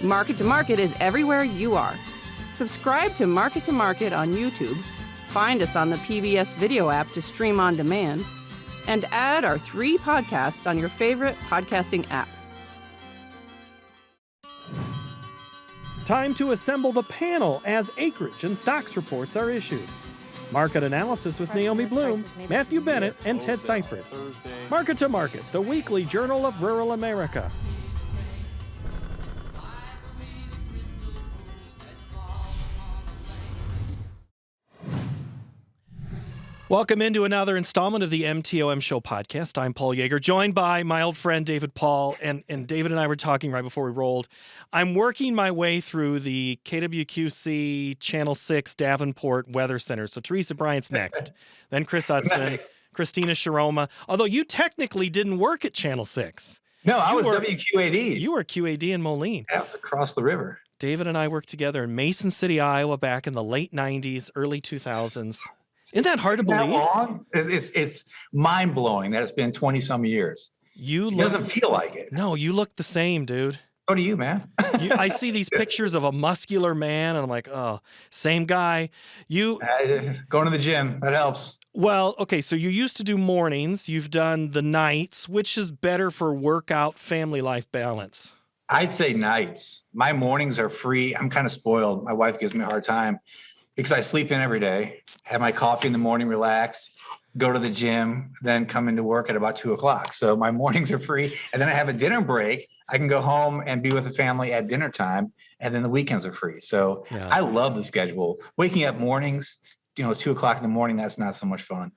Market to Market is everywhere you are. Subscribe to Market to Market on YouTube, find us on the PBS video app to stream on demand, and add our 3 podcasts on your favorite podcasting app. Time to assemble the panel as acreage and stocks reports are issued. Market Analysis with Naomi Bloom, Matthew Bennett, and Ted Seifert. Market to Market, the weekly journal of rural America. Welcome into another installment of the MTOM Show podcast. I'm Paul Yeager, joined by my old friend David Paul, and David and I were talking right before we rolled. I'm working my way through the KWQC Channel 6 Davenport Weather Center. So Teresa Bryant's next, then Chris Utzman, Christina Sharoma. Although you technically didn't work at Channel 6. No, I was WQAD. You were QAD in Moline. Yeah, it was across the river. David and I worked together in Mason City, Iowa back in the late 90s, early 2000s. Isn't that hard to believe? That long? It's mind-blowing that it's been 20-some years. It doesn't feel like it. No, you look the same, dude. So do you, man. I see these pictures of a muscular man, and I'm like, oh, same guy. Going to the gym, that helps. Well, okay, so you used to do mornings. You've done the nights. Which is better for workout, family life balance? I'd say nights. My mornings are free. I'm kind of spoiled. My wife gives me a hard time because I sleep in every day, have my coffee in the morning, relax, go to the gym, then come into work at about 2 o'clock. So my mornings are free. And then I have a dinner break. I can go home and be with the family at dinner time. And then the weekends are free. So yeah. I love the schedule. Waking up mornings, 2 o'clock in the morning, that's not so much fun.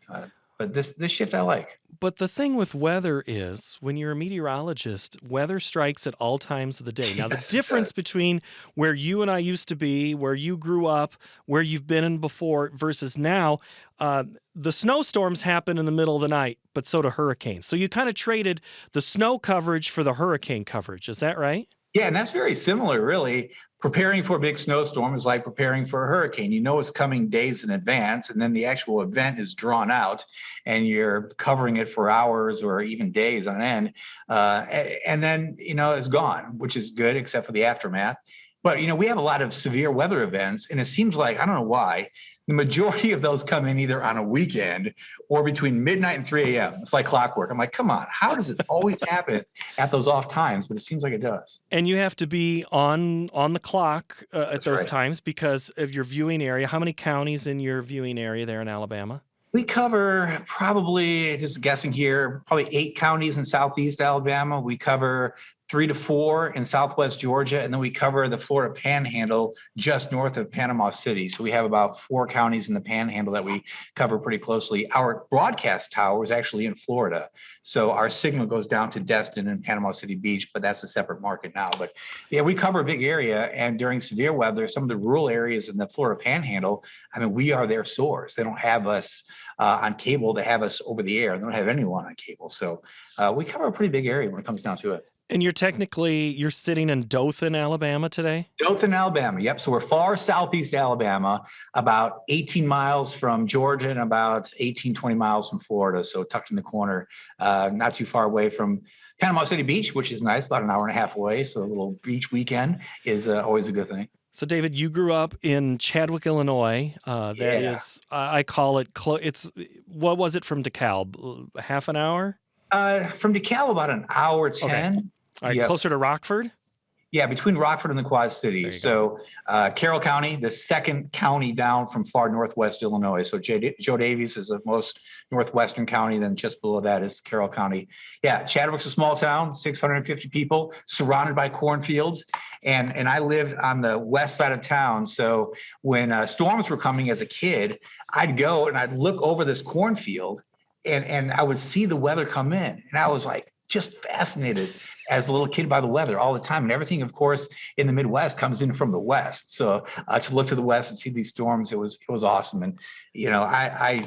But this shift I like. But the thing with weather is when you're a meteorologist, weather strikes at all times of the day. Now, the difference between where you and I used to be, where you grew up, where you've been in before versus now, the snowstorms happen in the middle of the night, but so do hurricanes. So you kind of traded the snow coverage for the hurricane coverage. Is that right? Yeah, and that's very similar, really. Preparing for a big snowstorm is like preparing for a hurricane. You know it's coming days in advance, and then the actual event is drawn out, and you're covering it for hours or even days on end. And then, it's gone, which is good, except for the aftermath. But, we have a lot of severe weather events, and it seems like, I don't know why, the majority of those come in either on a weekend or between midnight and 3 a.m. It's like clockwork. I'm like, come on, how does it always happen at those off times? But it seems like it does. And you have to be on the clock at those times because of your viewing area. How many counties in your viewing area there in Alabama? We cover probably, just guessing here, probably 8 counties in southeast Alabama. We cover 3 to 4 in southwest Georgia, and then we cover the Florida Panhandle just north of Panama City. So we have about 4 counties in the Panhandle that we cover pretty closely. Our broadcast tower is actually in Florida, so our signal goes down to Destin and Panama City Beach, but that's a separate market now. But yeah, we cover a big area, and during severe weather, some of the rural areas in the Florida Panhandle, we are their source. They don't have us on cable. They have us over the air. They don't have anyone on cable. So we cover a pretty big area when it comes down to it. And you're sitting in Dothan, Alabama today? Dothan, Alabama. Yep. So we're far southeast Alabama, about 18 miles from Georgia and about 20 miles from Florida. So tucked in the corner, not too far away from Panama City Beach, which is nice, about an hour and a half away. So a little beach weekend is always a good thing. So, David, you grew up in Chadwick, Illinois. That is, I call it, what was it from DeKalb? Half an hour? From DeKalb, about an hour 10. Okay. All right, Closer to Rockford? Yeah, between Rockford and the Quad Cities. So Carroll County, the second county down from far northwest Illinois. So Joe Davies is the most northwestern county. Then just below that is Carroll County. Yeah, Chadwick's a small town, 650 people, surrounded by cornfields. And I lived on the west side of town. So when storms were coming as a kid, I'd go and I'd look over this cornfield and I would see the weather come in. And I was like, just fascinated as a little kid by the weather all the time. And everything, of course, in the Midwest comes in from the West. So to look to the West and see these storms, it was awesome. And, I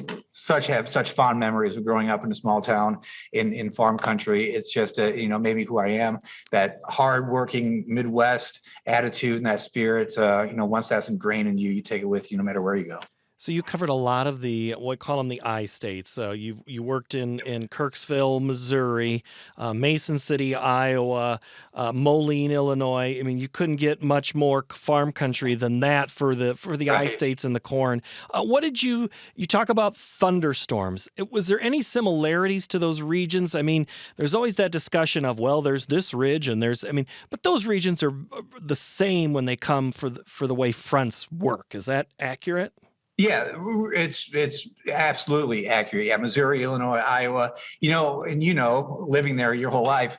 have such fond memories of growing up in a small town in farm country. It's just, made me who I am, that hardworking Midwest attitude and that spirit, once that's ingrained in you, you take it with you no matter where you go. So you covered a lot of the what call them the I states. So you worked in Kirksville, Missouri, Mason City, Iowa, Moline, Illinois. I mean, you couldn't get much more farm country than that for the I Right. states and the corn. What did you talk about thunderstorms? Was there any similarities to those regions? I mean, there's always that discussion of, well, there's this ridge and but those regions are the same when they come for the way fronts work. Is that accurate? Yeah, it's absolutely accurate. Yeah, Missouri, Illinois, Iowa, and living there your whole life,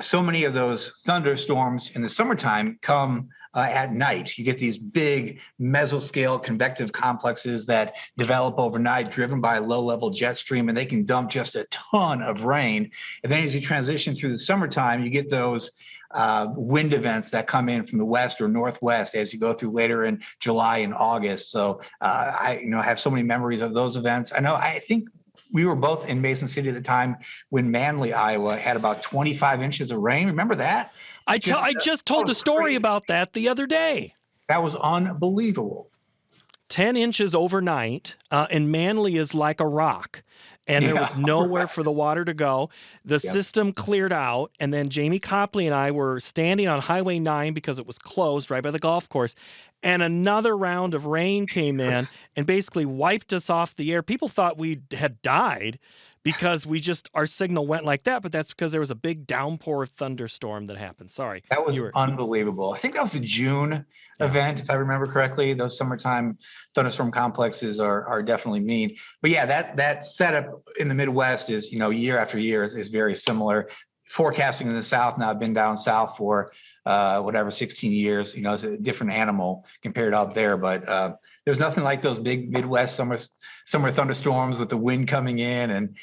so many of those thunderstorms in the summertime come at night. You get these big mesoscale convective complexes that develop overnight, driven by a low-level jet stream, and they can dump just a ton of rain. And then as you transition through the summertime, you get those wind events that come in from the west or northwest as you go through later in July and August. So I have so many memories of those events. I think we were both in Mason City at the time when Manly, Iowa had about 25 inches of rain. Remember that? I just told the story crazy. about that the other day. That was unbelievable. 10 inches overnight, and Manly is like a rock. And there was nowhere for the water to go. The system cleared out, and then Jamie Copley and I were standing on Highway 9 because it was closed right by the golf course, and another round of rain came in and basically wiped us off the air. People thought we had died because our signal went like that, but that's because there was a big downpour of thunderstorm that happened. Sorry. That was unbelievable. I think that was a June event, if I remember correctly. Those summertime thunderstorm complexes are definitely mean. But yeah, that setup in the Midwest is, year after year is very similar. Forecasting in the South, now I've been down south for 16 years, it's a different animal compared to out there, but there's nothing like those big Midwest summer thunderstorms with the wind coming in, and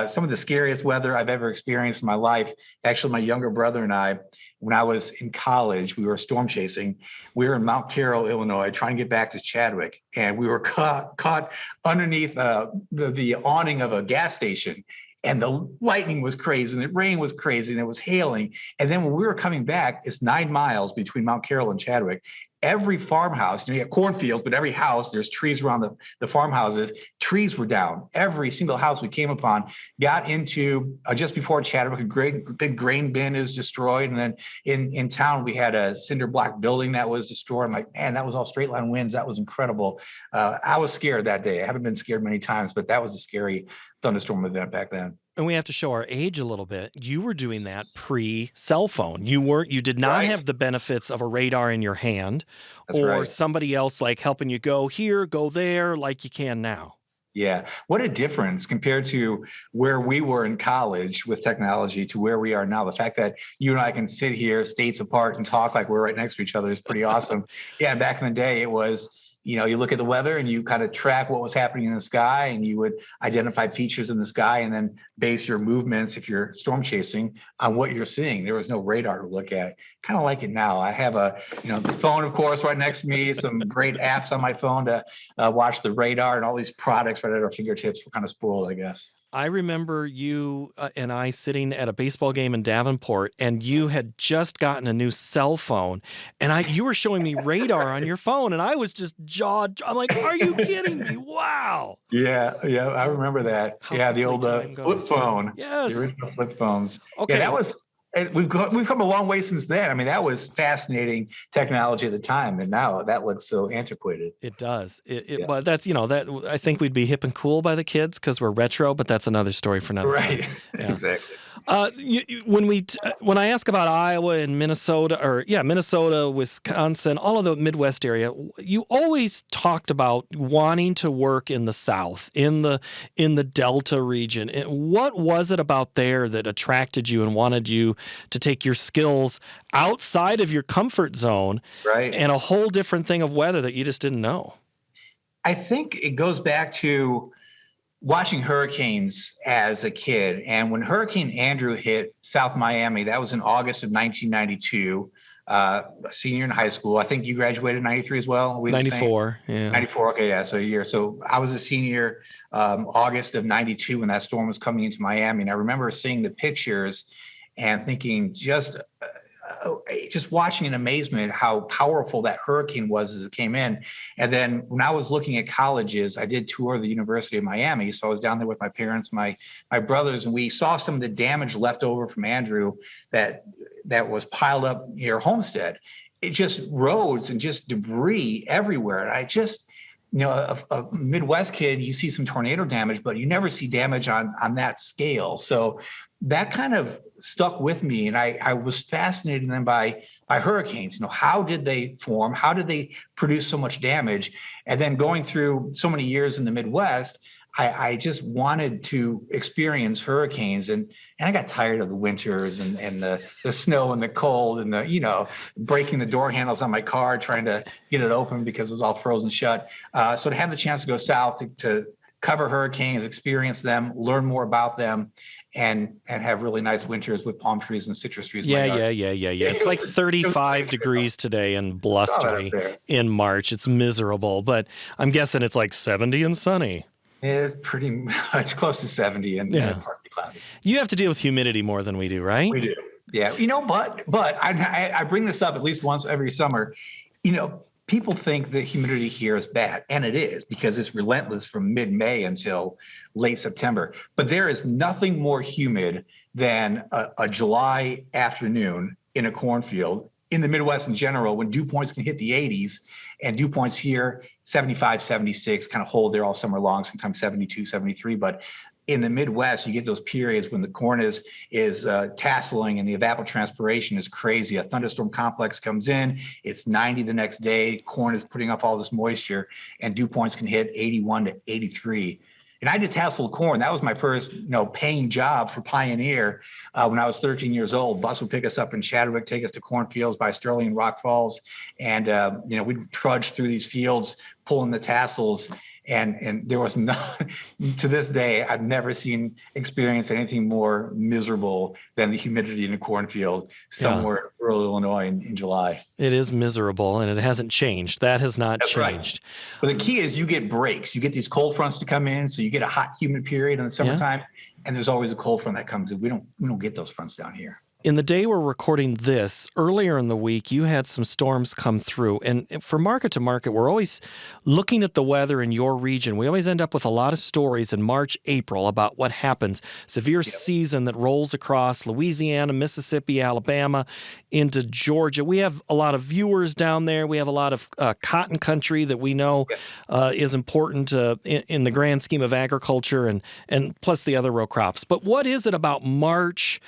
some of the scariest weather I've ever experienced in my life. Actually, my younger brother and I, when I was in college, we were storm chasing. We were in Mount Carroll, Illinois, trying to get back to Chadwick, and we were caught underneath the awning of a gas station. And the lightning was crazy, and the rain was crazy, and it was hailing. And then when we were coming back, it's 9 miles between Mount Carroll and Chadwick. Every farmhouse, you have cornfields, but every house, there's trees around the farmhouses. Trees were down. Every single house we came upon got into, just before Chadwick, a big grain bin is destroyed. And then in town, we had a cinder block building that was destroyed. I'm like, man, that was all straight line winds. That was incredible. I was scared that day. I haven't been scared many times, but that was a scary thunderstorm event back then. And we have to show our age a little bit. You were doing that pre-cell phone. You did not have the benefits of a radar in your hand or somebody else like helping you go here, go there like you can now. Yeah. What a difference compared to where we were in college with technology to where we are now. The fact that you and I can sit here states apart and talk like we're right next to each other is pretty awesome. Yeah. Back in the day, it was, you look at the weather and you kind of track what was happening in the sky, and you would identify features in the sky and then base your movements, if you're storm chasing, on what you're seeing. There was no radar to look at. Kind of like it now. I have the phone, of course, right next to me, some great apps on my phone to watch the radar, and all these products right at our fingertips. We're kind of spoiled, I guess. I remember you and I sitting at a baseball game in Davenport, and you had just gotten a new cell phone, and you were showing me radar on your phone, and I was just jawed. I'm like, are you kidding me? Wow. Yeah, I remember that. The old flip phone. Yes. The original flip phones. Okay. Yeah, that was. We've come a long way since then. I mean, that was fascinating technology at the time, and now that looks so antiquated. It does. But that's that. I think we'd be hip and cool by the kids because we're retro, but that's another story for another time. Right. Yeah. Exactly. When I ask about Iowa and Minnesota, Wisconsin, all of the Midwest area, you always talked about wanting to work in the South, in the Delta region. What was it about there that attracted you and wanted you to take your skills outside of your comfort zone, right, and a whole different thing of weather that you just didn't know? I think it goes back to watching hurricanes as a kid. And when Hurricane Andrew hit South Miami, that was in August of 1992, a senior in high school. I think you graduated in 93 as well. 94. Yeah. 94. Okay. Yeah. So a year. So I was a senior, August of 92 when that storm was coming into Miami. And I remember seeing the pictures and thinking just just watching in amazement how powerful that hurricane was as it came in. And then when I was looking at colleges, I did tour the University of Miami. So I was down there with my parents, my brothers, and we saw some of the damage left over from Andrew that was piled up near Homestead. It just roads and just debris everywhere. And I just, a Midwest kid, you see some tornado damage, but you never see damage on that scale. So that kind of stuck with me. And I was fascinated then by hurricanes. How did they form? How did they produce so much damage? And then going through so many years in the Midwest, I just wanted to experience hurricanes, and I got tired of the winters and the snow and the cold and the, breaking the door handles on my car, trying to get it open because it was all frozen shut. So to have the chance to go south to cover hurricanes, experience them, learn more about them, and have really nice winters with palm trees and citrus trees. Yeah. It's like 35 degrees today and blustery in March. It's miserable, but I'm guessing it's like 70 and sunny. It's pretty much close to 70 and partly cloudy. You have to deal with humidity more than we do, right? We do. Yeah. But I bring this up at least once every summer. People think the humidity here is bad, and it is, because it's relentless from mid-May until late September. But there is nothing more humid than a July afternoon in a cornfield in the Midwest in general, when dew points can hit the 80s, and dew points here, 75, 76, kind of hold there all summer long, sometimes 72, 73. But in the Midwest, you get those periods when the corn is tasseling and the evapotranspiration is crazy. A thunderstorm complex comes in, it's 90 the next day, corn is putting off all this moisture, and dew points can hit 81 to 83. And I detasseled corn. That was my first, paying job for Pioneer when I was 13 years old. Bus would pick us up in Chadwick, take us to cornfields by Sterling and Rock Falls. And, we'd trudge through these fields, pulling the tassels. And there was not, to this day, I've never experienced anything more miserable than the humidity in a cornfield somewhere in rural Illinois in July. It is miserable, and it hasn't changed. That has not changed. Right. But the key is you get breaks. You get these cold fronts to come in, so you get a hot, humid period in the summertime, and there's always a cold front that comes in. We don't get those fronts down here. In the day we're recording this, earlier in the week, you had some storms come through. And for Market to Market, we're always looking at the weather in your region. We always end up with a lot of stories in March, April about what happens. Severe season that rolls across Louisiana, Mississippi, Alabama, into Georgia. We have a lot of viewers down there. We have a lot of cotton country that we know is important in the grand scheme of agriculture, and plus the other row crops. But what is it about March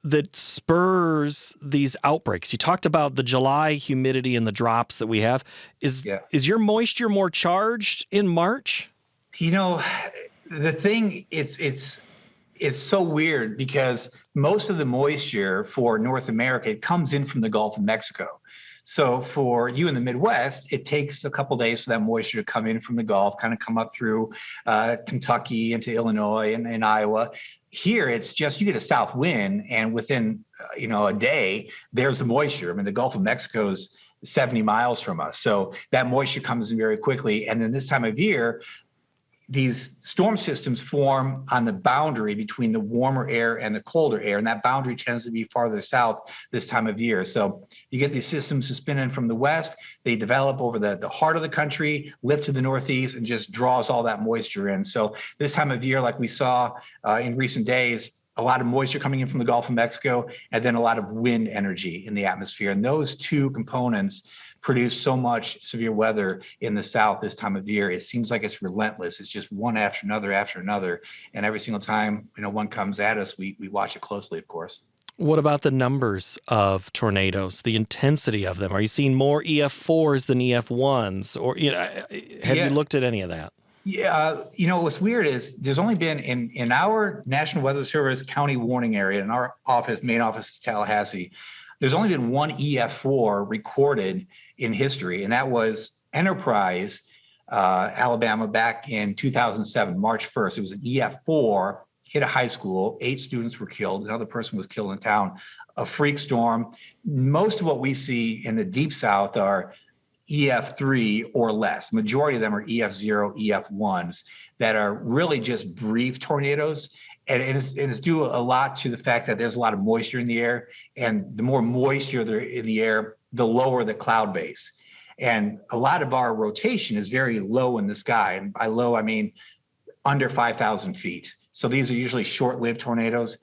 that spurs these outbreaks? You talked about the July humidity and the drops that we have. Is your moisture more charged in March? The thing, it's so weird because most of the moisture for North America, it comes in from the Gulf of Mexico. So for you in the Midwest, it takes a couple days for that moisture to come in from the Gulf, kind of come up through Kentucky into Illinois and Iowa. Here, it's just you get a south wind, and within a day, there's the moisture. I mean, the Gulf of Mexico is 70 miles from us, so that moisture comes in very quickly. And then this time of year, these storm systems form on the boundary between the warmer air and the colder air, and that boundary tends to be farther south this time of year. So you get these systems to spin in from the west, they develop over the heart of the country, lift to the northeast, and just draws all that moisture in. So this time of year, like we saw in recent days, a lot of moisture coming in from the Gulf of Mexico, and then a lot of wind energy in the atmosphere. And those two components produce so much severe weather in the South this time of year. It seems like it's relentless. It's just one after another. And every single time, one comes at us, we watch it closely, of course. What about the numbers of tornadoes, the intensity of them? Are you seeing more EF4s than EF1s? Or have you looked at any of that? Yeah, what's weird is there's only been in our National Weather Service county warning area, in our main office is Tallahassee, there's only been one EF4 recorded in history, and that was Enterprise, Alabama, back in 2007, March 1st. It was an EF4, hit a high school, 8 students were killed, another person was killed in town, a freak storm. Most of what we see in the Deep South are EF3 or less. Majority of them are EF0, EF1s that are really just brief tornadoes. And it is due a lot to the fact that there's a lot of moisture in the air, and the more moisture there in the air, the lower the cloud base. And a lot of our rotation is very low in the sky. And by low, I mean under 5,000 feet. So these are usually short-lived tornadoes.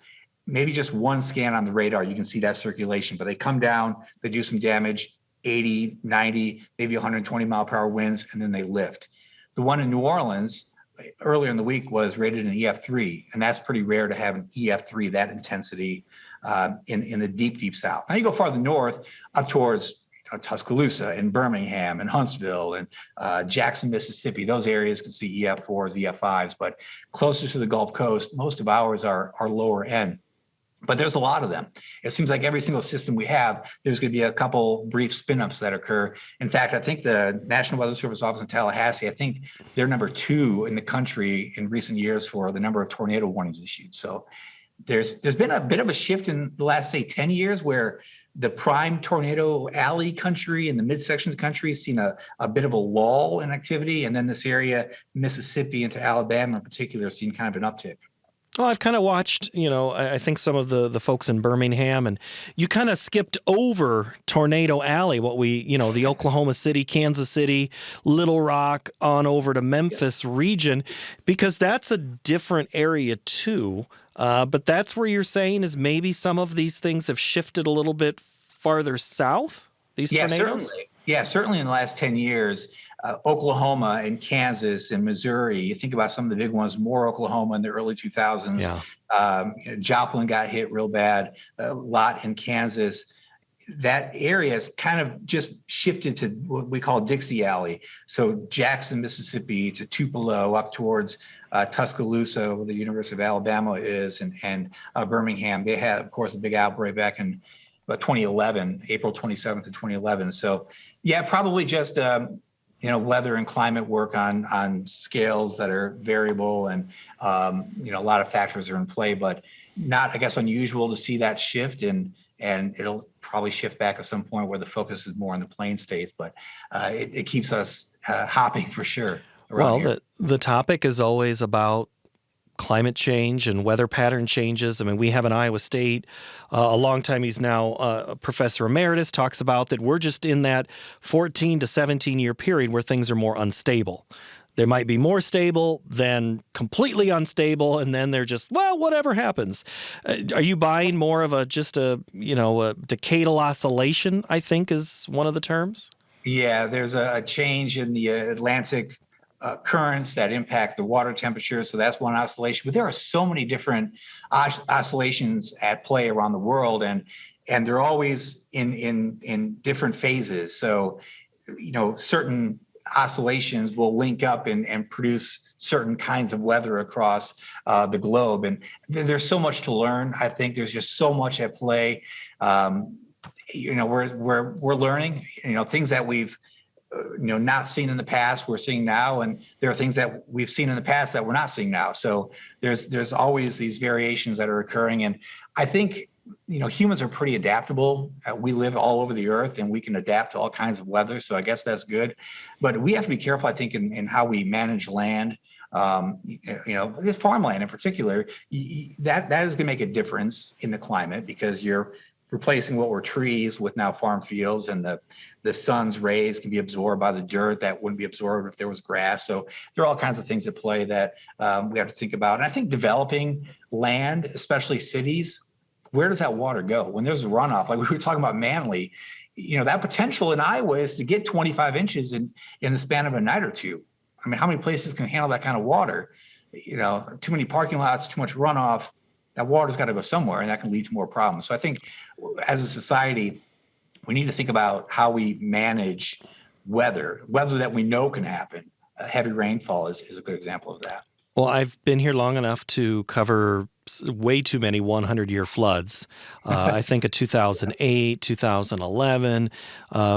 Maybe just one scan on the radar, you can see that circulation, but they come down, they do some damage, 80, 90, maybe 120 mile per hour winds, and then they lift. The one in New Orleans earlier in the week was rated an EF3, and that's pretty rare to have an EF3, that intensity in the deep, deep south. Now you go farther north, up towards Tuscaloosa and Birmingham and Huntsville and Jackson, Mississippi. Those areas can see EF4s, EF5s, but closer to the Gulf Coast, most of ours are lower end. But there's a lot of them. It seems like every single system we have, there's going to be a couple brief spin-ups that occur. In fact, I think the National Weather Service office in Tallahassee, I think they're number 2 in the country in recent years for the number of tornado warnings issued. So there's been a bit of a shift in the last, say, 10 years where the prime tornado alley country and the midsection of the country has seen a bit of a lull in activity. And then this area, Mississippi into Alabama in particular, has seen kind of an uptick. Well, I've kind of watched, I think some of the folks in Birmingham, and you kind of skipped over Tornado Alley, the Oklahoma City, Kansas City, Little Rock, on over to Memphis region, because that's a different area too. But that's where you're saying is maybe some of these things have shifted a little bit farther south, these tornadoes? Certainly in the last 10 years. Oklahoma and Kansas and Missouri, you think about some of the big ones, more Oklahoma in the early 2000s. Yeah. Joplin got hit real bad, a lot in Kansas. That area has kind of just shifted to what we call Dixie Alley. So Jackson, Mississippi to Tupelo up towards Tuscaloosa, where the University of Alabama is, and Birmingham. They had, of course, a big outbreak back in 2011, April 27th of 2011. So yeah, probably just weather and climate work on scales that are variable, and a lot of factors are in play, but not, I guess, unusual to see that shift, and it'll probably shift back at some point where the focus is more on the plain states, but it keeps us hopping for sure. Well, the topic is always about climate change and weather pattern changes. I mean, we have in Iowa State, a long time, he's now a professor emeritus, talks about that we're just in that 14 to 17 year period where things are more unstable. They might be more stable than completely unstable, and then they're just, well, whatever happens. Are you buying more of a decadal oscillation, I think is one of the terms? Yeah, there's a change in the Atlantic currents that impact the water temperature. So that's one oscillation. But there are so many different oscillations at play around the world, and they're always in different phases. So, certain oscillations will link up and produce certain kinds of weather across the globe. And there's so much to learn. I think there's just so much at play. We're learning, things that we've not seen in the past, we're seeing now, and there are things that we've seen in the past that we're not seeing now. So there's always these variations that are occurring, and I think humans are pretty adaptable. We live all over the earth, and we can adapt to all kinds of weather. So I guess that's good, but we have to be careful, I think, in how we manage land. Just farmland in particular, that is going to make a difference in the climate, because you're replacing what were trees with now farm fields, and the sun's rays can be absorbed by the dirt that wouldn't be absorbed if there was grass. So there are all kinds of things at play that we have to think about. And I think developing land, especially cities, where does that water go? When there's a runoff, like we were talking about Manly, that potential in Iowa is to get 25 inches in the span of a night or two. I mean, how many places can handle that kind of water? Too many parking lots, too much runoff. That water's got to go somewhere, and that can lead to more problems. So I think as a society, we need to think about how we manage weather that we know can happen. Heavy rainfall is a good example of that. Well, I've been here long enough to cover way too many 100-year floods. I think of 2008, 2011.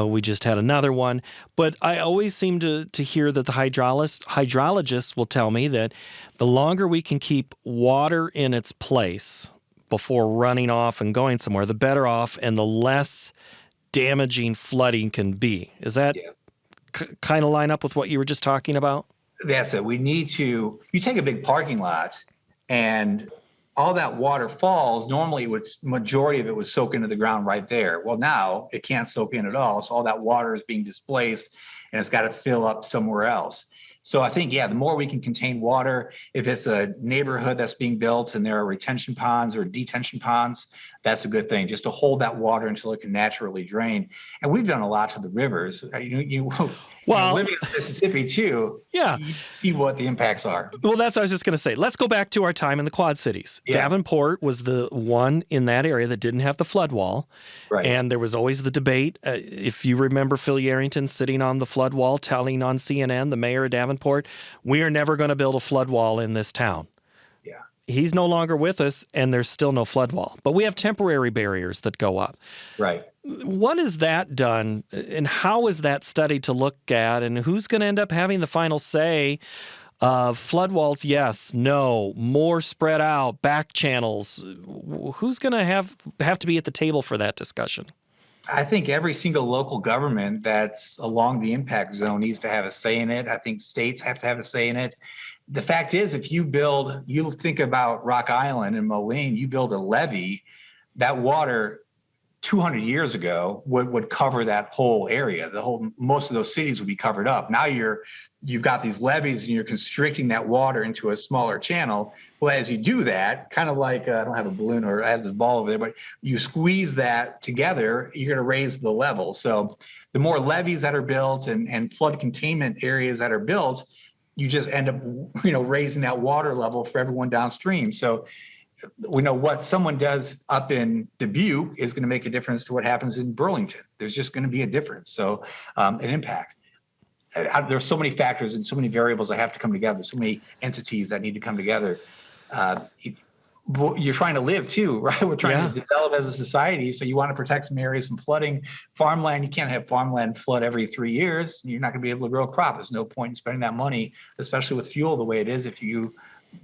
We just had another one. But I always seem to hear that the hydrologists will tell me that the longer we can keep water in its place before running off and going somewhere, the better off and the less damaging flooding can be. Is that kind of line up with what you were just talking about? That's it. We need to, you take a big parking lot and all that water falls, normally majority of it would soak into the ground right there. Well, now it can't soak in at all. So all that water is being displaced and it's got to fill up somewhere else. So I think, the more we can contain water, if it's a neighborhood that's being built and there are retention ponds or detention ponds, that's a good thing, just to hold that water until it can naturally drain. And we've done a lot to the rivers. Living in Mississippi too, you see what the impacts are. Well, that's what I was just going to say. Let's go back to our time in the Quad Cities. Yeah. Davenport was the one in that area that didn't have the flood wall. Right. And there was always the debate. If you remember Phil Yarrington sitting on the flood wall telling on CNN, the mayor of Davenport, we are never going to build a flood wall in this town. Yeah. He's no longer with us, and there's still no flood wall. But we have temporary barriers that go up. Right. What is that done, and how is that studied to look at, and who's going to end up having the final say of flood walls, yes, no, more spread out, back channels? Who's going to have to be at the table for that discussion? I think every single local government that's along the impact zone needs to have a say in it. I think states have to have a say in it. The fact is, if you think about Rock Island and Moline, you build a levee, that water 200 years ago would cover that whole area. Most of those cities would be covered up. Now you've got these levees and you're constricting that water into a smaller channel. Well, as you do that, kind of like, I don't have a balloon or I have this ball over there, but you squeeze that together, you're going to raise the level. So the more levees that are built and flood containment areas that are built, you just end up, raising that water level for everyone downstream. So we know what someone does up in Dubuque is going to make a difference to what happens in Burlington. There's just going to be a difference. So an impact. There's so many factors and so many variables that have to come together. So many entities that need to come together. You're trying to live too, right? We're trying to develop as a society. So you want to protect some areas from flooding. Farmland, you can't have farmland flood every 3 years. You're not going to be able to grow a crop. There's no point in spending that money, especially with fuel the way it is, if you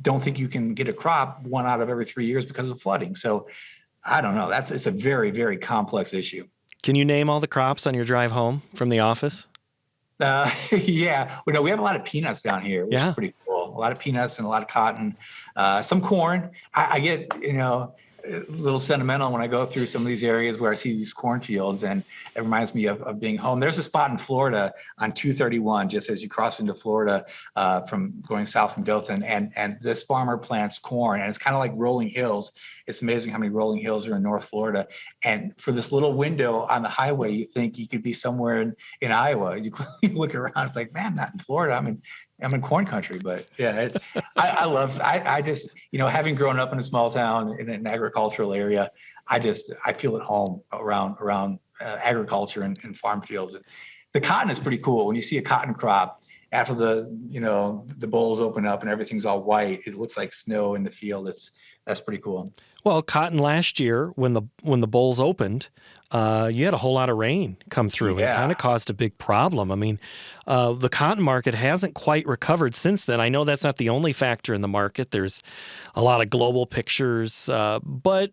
don't think you can get a crop 1 out of every 3 years because of flooding. So I don't know. It's a very, very complex issue. Can you name all the crops on your drive home from the office? Yeah. We have a lot of peanuts down here, which is pretty cool. A lot of peanuts and a lot of cotton, some corn. I get, a little sentimental when I go through some of these areas where I see these cornfields, and it reminds me of being home. There's a spot in Florida on 231, just as you cross into Florida from going south from Dothan, and this farmer plants corn, and it's kind of like rolling hills. It's amazing how many rolling hills are in North Florida. And for this little window on the highway, you think you could be somewhere in Iowa. You look around, it's like, man, not in Florida. I'm in corn country, but I just, having grown up in a small town in an agricultural area, I feel at home around agriculture and farm fields. The cotton is pretty cool. When you see a cotton crop after the bolls open up and everything's all white, it looks like snow in the field. That's pretty cool. Well, cotton last year when the bolls opened, you had a whole lot of rain come through and kind of caused a big problem. I mean, the cotton market hasn't quite recovered since then. I know that's not the only factor in the market. There's a lot of global pictures, but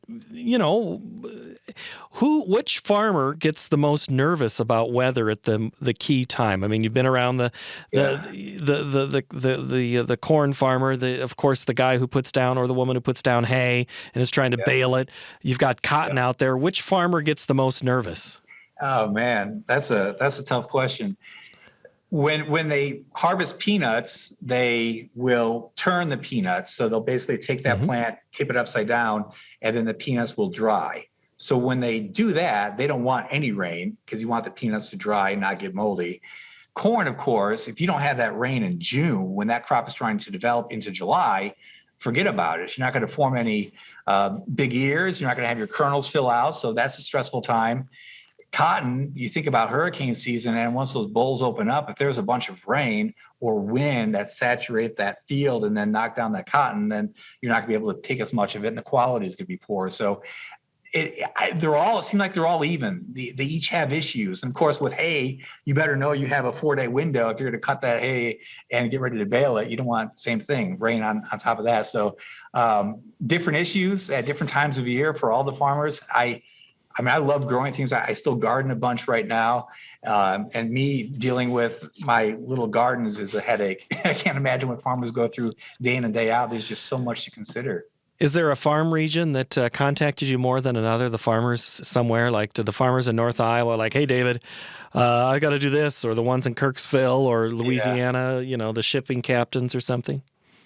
which farmer gets the most nervous about weather at the key time? I mean, you've been around the corn farmer, of course, the guy who puts down or the woman who puts down hay and is trying to bale it. You've got cotton out there. Which farmer gets the most nervous? Oh man, that's a tough question. When they harvest peanuts, they will turn the peanuts. So they'll basically take that plant, tip it upside down, and then the peanuts will dry. So when they do that, they don't want any rain because you want the peanuts to dry and not get moldy. Corn, of course, if you don't have that rain in June, when that crop is trying to develop into July, forget about it. You're not going to form any big ears. You're not going to have your kernels fill out. So that's a stressful time. Cotton, you think about hurricane season, and once those bolls open up, if there's a bunch of rain or wind that saturate that field and then knock down that cotton, then you're not going to be able to pick as much of it, and the quality is going to be poor. So it seem like they're all even. They each have issues. And of course, with hay, you better know you have a 4-day window. If you're going to cut that hay and get ready to bale it, you don't want the same thing, rain on top of that. So different issues at different times of year for all the farmers. I love growing things. I still garden a bunch right now. And me dealing with my little gardens is a headache. I can't imagine what farmers go through day in and day out. There's just so much to consider. Is there a farm region that contacted you more than another? The farmers somewhere, like to the farmers in North Iowa, like, hey, David, I got to do this, or the ones in Kirksville or Louisiana, the shipping captains or something?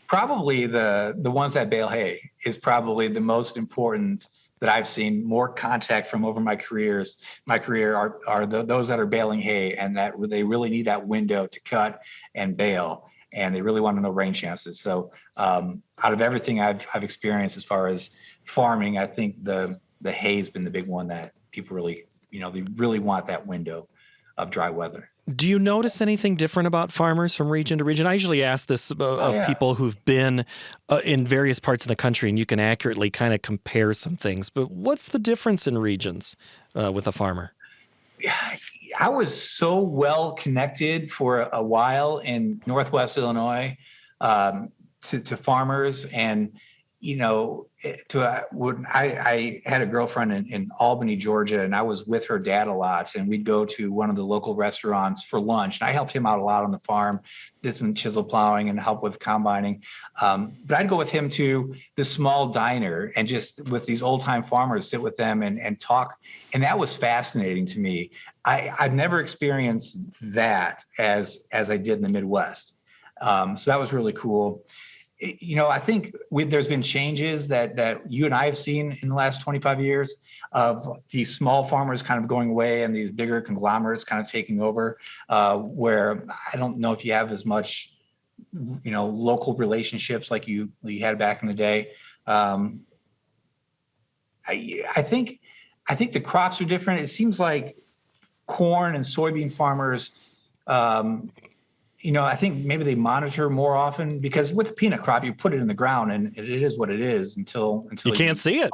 Probably the ones that bale hay is probably the most important that I've seen. More contact from over my career are those that are baling hay, and that they really need that window to cut and bale, and they really want to know rain chances. So out of everything I've experienced as far as farming, I think the hay has been the big one that people really, they really want that window of dry weather. Do you notice anything different about farmers from region to region? I usually ask this of people who've been in various parts of the country, and you can accurately kind of compare some things. But what's the difference in regions with a farmer? I was so well connected for a while in Northwest Illinois to farmers, and when I had a girlfriend in Albany, Georgia, and I was with her dad a lot, and we'd go to one of the local restaurants for lunch, and I helped him out a lot on the farm, did some chisel plowing and help with combining. But I'd go with him to the small diner and just with these old time farmers, sit with them and talk. And that was fascinating to me. I've never experienced that as I did in the Midwest. So that was really cool. I think there's been changes that you and I have seen in the last 25 years of these small farmers kind of going away and these bigger conglomerates kind of taking over, where I don't know if you have as much, local relationships like you had back in the day. I think the crops are different. It seems like corn and soybean farmers, I think maybe they monitor more often, because with the peanut crop, you put it in the ground and it is what it is until you can't see it.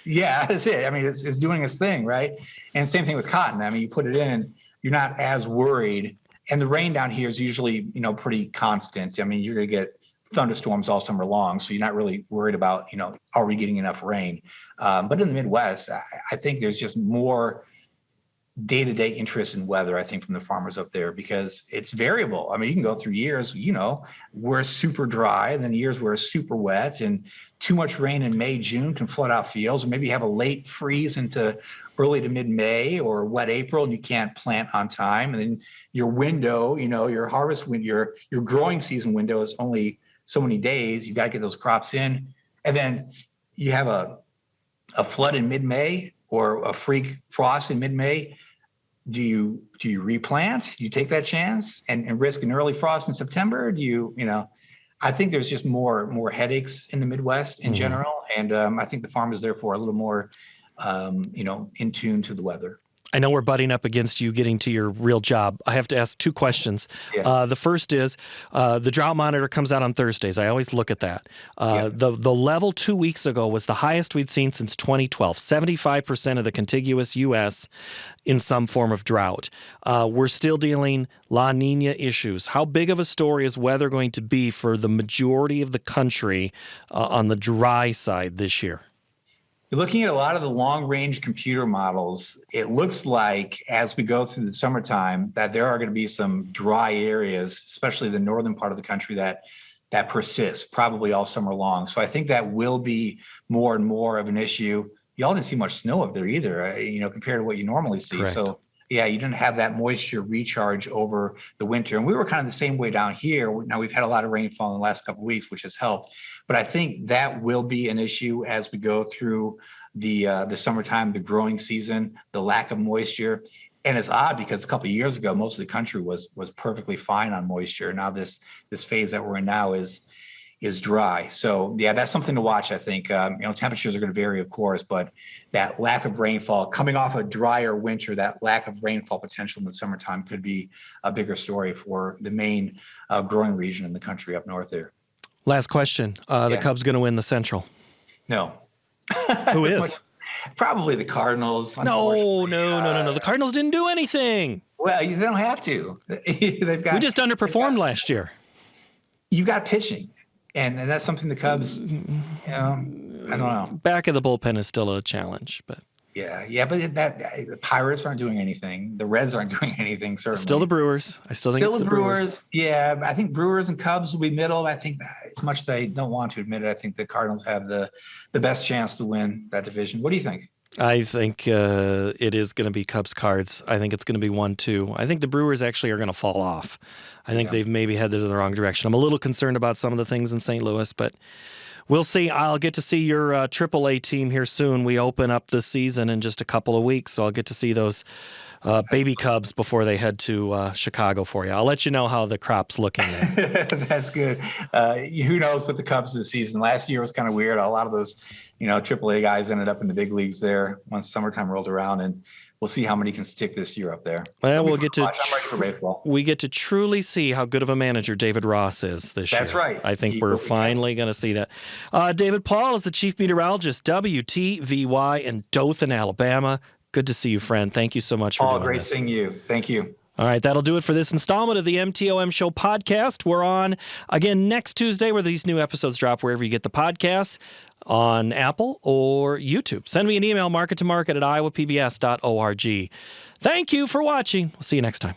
Yeah, that's it. I mean, it's doing its thing, right? And same thing with cotton. I mean, you put it in, you're not as worried. And the rain down here is usually, pretty constant. I mean, you're going to get thunderstorms all summer long, so you're not really worried about, are we getting enough rain? But in the Midwest, I think there's just more day-to-day interest in weather, I think, from the farmers up there, because it's variable. I mean, you can go through years, where it's super dry, and then years where it's super wet, and too much rain in May, June can flood out fields, or maybe you have a late freeze into early to mid-May or wet April, and you can't plant on time. And then your window, your harvest window, your growing season window is only so many days. You got to get those crops in. And then you have a flood in mid-May or a freak frost in mid-May. Do you replant? Do you take that chance and risk an early frost in September? I think there's just more headaches in the Midwest in general. And I think the farmers therefore are a little more, in tune to the weather. I know we're butting up against you getting to your real job. I have to ask two questions. Yeah. The first is the drought monitor comes out on Thursdays. I always look at that. The level 2 weeks ago was the highest we'd seen since 2012. 75% of the contiguous U.S. in some form of drought. We're still dealing La Nina issues. How big of a story is weather going to be for the majority of the country on the dry side this year? You're looking at a lot of the long-range computer models. It looks like as we go through the summertime that there are going to be some dry areas, especially the northern part of the country, that persists probably all summer long. So I think that will be more and more of an issue. Y'all didn't see much snow up there either, compared to what you normally see. Correct. So yeah, you didn't have that moisture recharge over the winter. And we were kind of the same way down here. Now we've had a lot of rainfall in the last couple of weeks, which has helped. But I think that will be an issue as we go through the summertime, the growing season, the lack of moisture. And it's odd because a couple of years ago, most of the country was perfectly fine on moisture. Now this phase that we're in now is dry. So yeah, that's something to watch. I think temperatures are going to vary, of course, but that lack of rainfall coming off a drier winter, that lack of rainfall potential in the summertime could be a bigger story for the main growing region in the country up north there. Last question. The Cubs going to win the Central? No. Who is? Probably the Cardinals. No. The Cardinals didn't do anything. Well, they don't have to. We just underperformed last year. You got pitching. And that's something the Cubs, I don't know. Back of the bullpen is still a challenge, but Yeah, but the Pirates aren't doing anything. The Reds aren't doing anything. Certainly, Still the Brewers. I still think it's the Brewers. Yeah, I think Brewers and Cubs will be middle. I think as much as they don't want to admit it, I think the Cardinals have the best chance to win that division. What do you think? I think it is going to be Cubs Cards. I think it's going to be 1-2. I think the Brewers actually are going to fall off. I think they've maybe headed in the wrong direction. I'm a little concerned about some of the things in St. Louis, but we'll see. I'll get to see your AAA team here soon. We open up this season in just a couple of weeks, so I'll get to see those baby Cubs before they head to Chicago for you. I'll let you know how the crop's looking there. That's good. Who knows with the Cubs this season? Last year was kind of weird. A lot of those, AAA guys ended up in the big leagues there once summertime rolled around, and we'll see how many can stick this year up there. Well, I'm ready for baseball. We get to truly see how good of a manager David Ross is this year. That's right. I think we're finally going to see that. David Paul is the chief meteorologist, WTVY in Dothan, Alabama. Good to see you, friend. Thank you so much for doing this. Great seeing you. Thank you. All right, that'll do it for this installment of the MTOM Show podcast. We're on again next Tuesday where these new episodes drop wherever you get the podcasts, on Apple or YouTube. Send me an email, markettomarket@iowapbs.org. Thank you for watching. We'll see you next time.